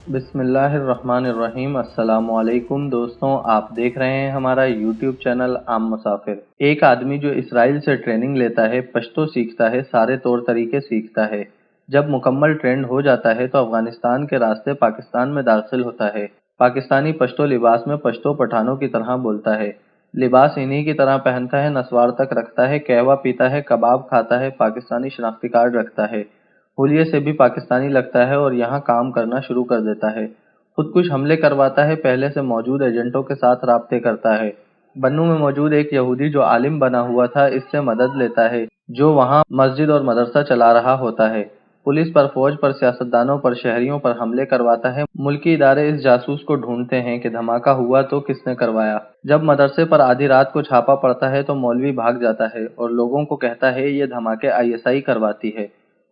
बिस्मिल्लाहिर्रहमानिर्रहीम। अस्सलाम वालेकुम दोस्तों, आप देख रहे हैं हमारा यूट्यूब चैनल आम मुसाफिर। एक आदमी जो इसराइल से ट्रेनिंग लेता है, पश्तो सीखता है, सारे तौर तरीके सीखता है। जब मुकम्मल ट्रेंड हो जाता है तो अफगानिस्तान के रास्ते पाकिस्तान में दाखिल होता है। पाकिस्तानी पश्तो लिबास में पश्तो पठानों की तरह बोलता है, लिबास इन्हीं की तरह पहनता है, नस्वार तक रखता है, कहवा पीता है, कबाब खाता है, पाकिस्तानी शनाख्ती कार्ड रखता है, हुलिये से भी पाकिस्तानी लगता है और यहाँ काम करना शुरू कर देता है। खुद कुछ हमले करवाता है, पहले से मौजूद एजेंटों के साथ राब्ते करता है। बन्नू में मौजूद एक यहूदी जो आलिम बना हुआ था, इससे मदद लेता है, जो वहाँ मस्जिद और मदरसा चला रहा होता है। पुलिस पर, फौज पर, सियासतदानों पर, शहरियों पर हमले करवाता है। मुल्की इदारे इस जासूस को ढूंढते हैं कि धमाका हुआ तो किसने करवाया। जब मदरसे पर आधी रात को छापा पड़ता है तो मौलवी भाग जाता है और लोगों को कहता है ये धमाके आईएसआई करवाती है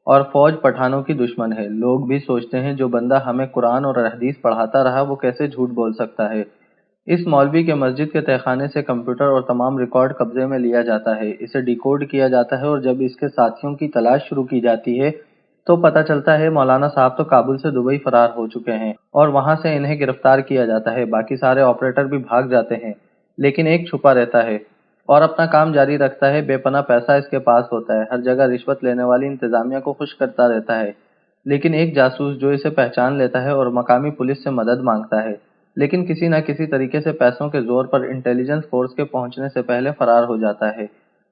और फौज पठानों की दुश्मन है। लोग भी सोचते हैं जो बंदा हमें कुरान और हदीस पढ़ाता रहा वो कैसे झूठ बोल सकता है। इस मौलवी के मस्जिद के तहखाने से कंप्यूटर और तमाम रिकॉर्ड कब्जे में लिया जाता है, इसे डिकोड किया जाता है और जब इसके साथियों की तलाश शुरू की जाती है तो पता चलता है मौलाना साहब तो काबुल से दुबई फरार हो चुके हैं और वहां से इन्हें गिरफ्तार किया जाता है। बाकी सारे ऑपरेटर भी भाग जाते हैं, लेकिन एक छुपा रहता है और अपना काम जारी रखता है। बेपनाह पैसा इसके पास होता है, हर जगह रिश्वत लेने वाली इंतजामिया को खुश करता रहता है। लेकिन एक जासूस जो इसे पहचान लेता है और मकामी पुलिस से मदद मांगता है, लेकिन किसी न किसी तरीके से पैसों के जोर पर इंटेलिजेंस फोर्स के पहुंचने से पहले फरार हो जाता है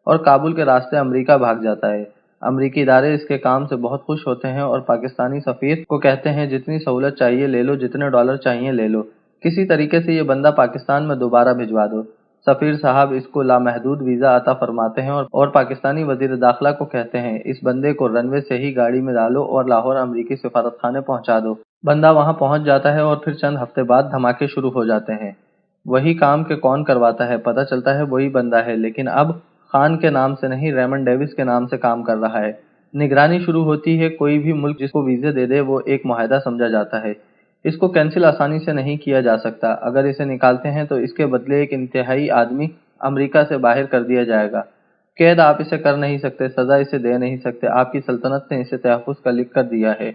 और काबुल के रास्ते अमेरिका भाग जाता है। अमेरिकी इदारे इसके काम से बहुत खुश होते हैं और पाकिस्तानी सफीर को कहते हैं जितनी सहूलत चाहिए ले लो, जितने डॉलर चाहिए ले लो, किसी तरीके से ये बंदा पाकिस्तान में दोबारा भिजवा दो। सफीर साहब इसको लामहदूद वीज़ा अता फरमाते हैं और पाकिस्तानी वजीर दाखिला को कहते हैं इस बंदे को रनवे से ही गाड़ी में डालो और लाहौर अमरीकी सिफारत खाने पहुंचा दो। बंदा वहां पहुंच जाता है और फिर चंद हफ्ते बाद धमाके शुरू हो जाते हैं। वही काम के कौन करवाता है, पता चलता है वही बंदा है, लेकिन अब खान के नाम से नहीं, रेमंड डेविस के नाम से काम कर रहा है। निगरानी शुरू होती है। कोई भी मुल्क जिसको वीज़े दे दे वो एक मुआहदा समझा जाता है। इसको कैंसिल आसानी से नहीं किया जा सकता। अगर इसे निकालते हैं तो इसके बदले एक इंतहाई आदमी अमेरिका से बाहर कर दिया जाएगा। कैद आप इसे कर नहीं सकते, सजा इसे दे नहीं सकते, आपकी सल्तनत ने इसे तहफ़्फ़ुज़ का लिख कर दिया है।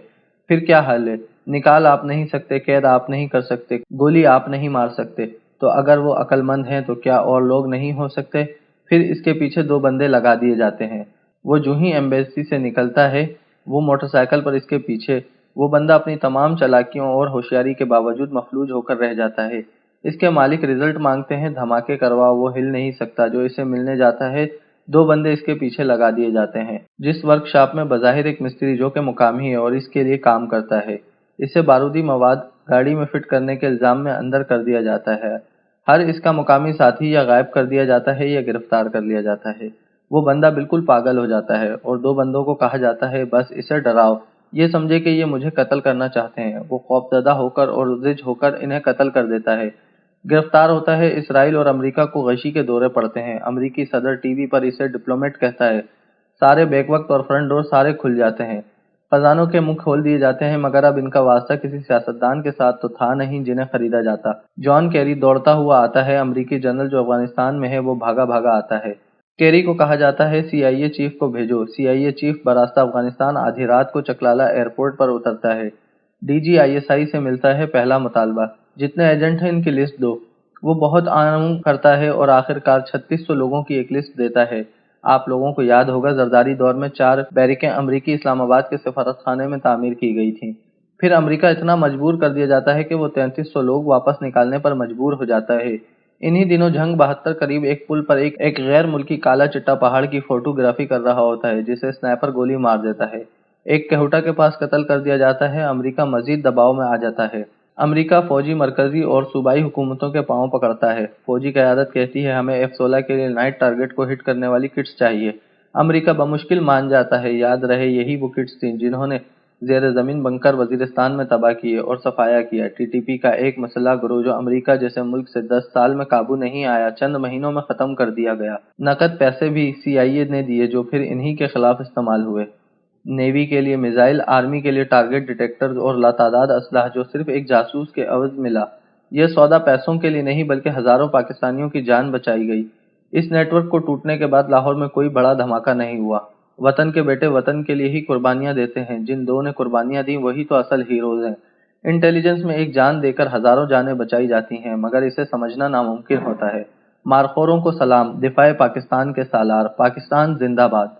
फिर क्या हल है? निकाल आप नहीं सकते, कैद आप नहीं कर सकते, गोली आप नहीं मार सकते। तो अगर वो अक्लमंद हैं तो क्या और लोग नहीं हो सकते? फिर इसके पीछे दो बंदे लगा दिए जाते हैं। वो जो ही एम्बेसी से निकलता है वो मोटरसाइकिल पर इसके पीछे। वो बंदा अपनी तमाम चालाकियों और होशियारी के बावजूद मफलूज होकर रह जाता है। इसके मालिक रिजल्ट मांगते हैं, धमाके करवाओ, वो हिल नहीं सकता। जो इसे मिलने जाता है दो बंदे इसके पीछे लगा दिए जाते हैं। जिस वर्कशॉप में बज़ाहिर एक मिस्त्री जो कि मुकामी है और इसके लिए काम करता है, इसे बारूदी मवाद गाड़ी में फिट करने के इल्ज़ाम में अंदर कर दिया जाता है। हर इसका मुकामी साथी या गायब कर दिया जाता है या गिरफ्तार कर लिया जाता है। वो बंदा बिल्कुल पागल हो जाता है और दो बंदों को कहा जाता है बस इसे डराओ, ये समझे कि ये मुझे कत्ल करना चाहते हैं। वो खौफजदा होकर और जिज होकर इन्हें कत्ल कर देता है। गिरफ्तार होता है। इसराइल और अमेरिका को गशी के दौरे पड़ते हैं। अमेरिकी सदर टीवी पर इसे डिप्लोमेट कहता है। सारे बैकवक्त और फ्रंट डोर सारे खुल जाते हैं। खजानों के मुंह खोल दिए जाते हैं, मगर अब इनका वास्ता किसी सियासतदान के साथ तो था नहीं जिन्हें खरीदा जाता। जॉन कैरी दौड़ता हुआ आता है। अमेरिकी जनरल जो अफगानिस्तान में है वो भागा भागा आता है। केरी को कहा जाता है सीआईए चीफ को भेजो। सीआईए चीफ बरास्ता अफगानिस्तान आधी रात को चकलाला एयरपोर्ट पर उतरता है। डीजी आईएसआई से मिलता है। पहला मुतालबा, जितने एजेंट हैं इनकी लिस्ट दो। वो बहुत आराम करता है और आखिरकार 3600 लोगों की एक लिस्ट देता है। आप लोगों को याद होगा जरदारी दौर में 4 बैरिकें अमरीकी इस्लामाबाद के सफारत खाने में तामीर की गई थीं। फिर अमेरिका इतना मजबूर कर दिया जाता है कि वो 3300 लोग वापस निकालने पर मजबूर हो जाता है। इन्हीं दिनों जंग 72 करीब एक पुल पर एक गैर मुल्की काला चिट्टा पहाड़ की फोटोग्राफी कर रहा होता है, जिसे स्नाइपर गोली मार देता है। एक केहुटा के पास कत्ल कर दिया जाता है। अमेरिका मजीद दबाव में आ जाता है। अमेरिका फौजी मरकजी और सूबाई हुकूमतों के पांव पकड़ता है। फौजी क़यादत कहती है हमें F-16 के लिए नाइट टारगेट को हिट करने वाली किट्स चाहिए। अमेरिका बमुश्किल मान जाता है। याद रहे यही वो किट्स थीं जिन्होंने ज़ेर ज़मीन बंकर वजीरिस्तान में तबाह किए और सफाया किया। टीटीपी का एक मसल्ह गिरोह जो अमेरिका जैसे मुल्क से 10 साल में काबू नहीं आया, चंद महीनों में ख़त्म कर दिया गया। नकद पैसे भी सीआईए ने दिए जो फिर इन्हीं के खिलाफ इस्तेमाल हुए। नेवी के लिए मिसाइल, आर्मी के लिए टारगेट डिटेक्टर्स और लातादाद असलहा जो सिर्फ एक जासूस के अवज मिला। यह सौदा पैसों के लिए नहीं बल्कि हजारों पाकिस्तानियों की जान बचाई गई। इस नेटवर्क को टूटने के बाद लाहौर में कोई बड़ा धमाका नहीं हुआ। वतन के बेटे वतन के लिए ही कुर्बानियां देते हैं। जिन दो ने कुर्बानियां दी वही तो असल हीरोज हैं। इंटेलिजेंस में एक जान देकर हजारों जानें बचाई जाती हैं, मगर इसे समझना नामुमकिन होता है। मारखोरों को सलाम, दिफाए पाकिस्तान के सालार, पाकिस्तान जिंदाबाद।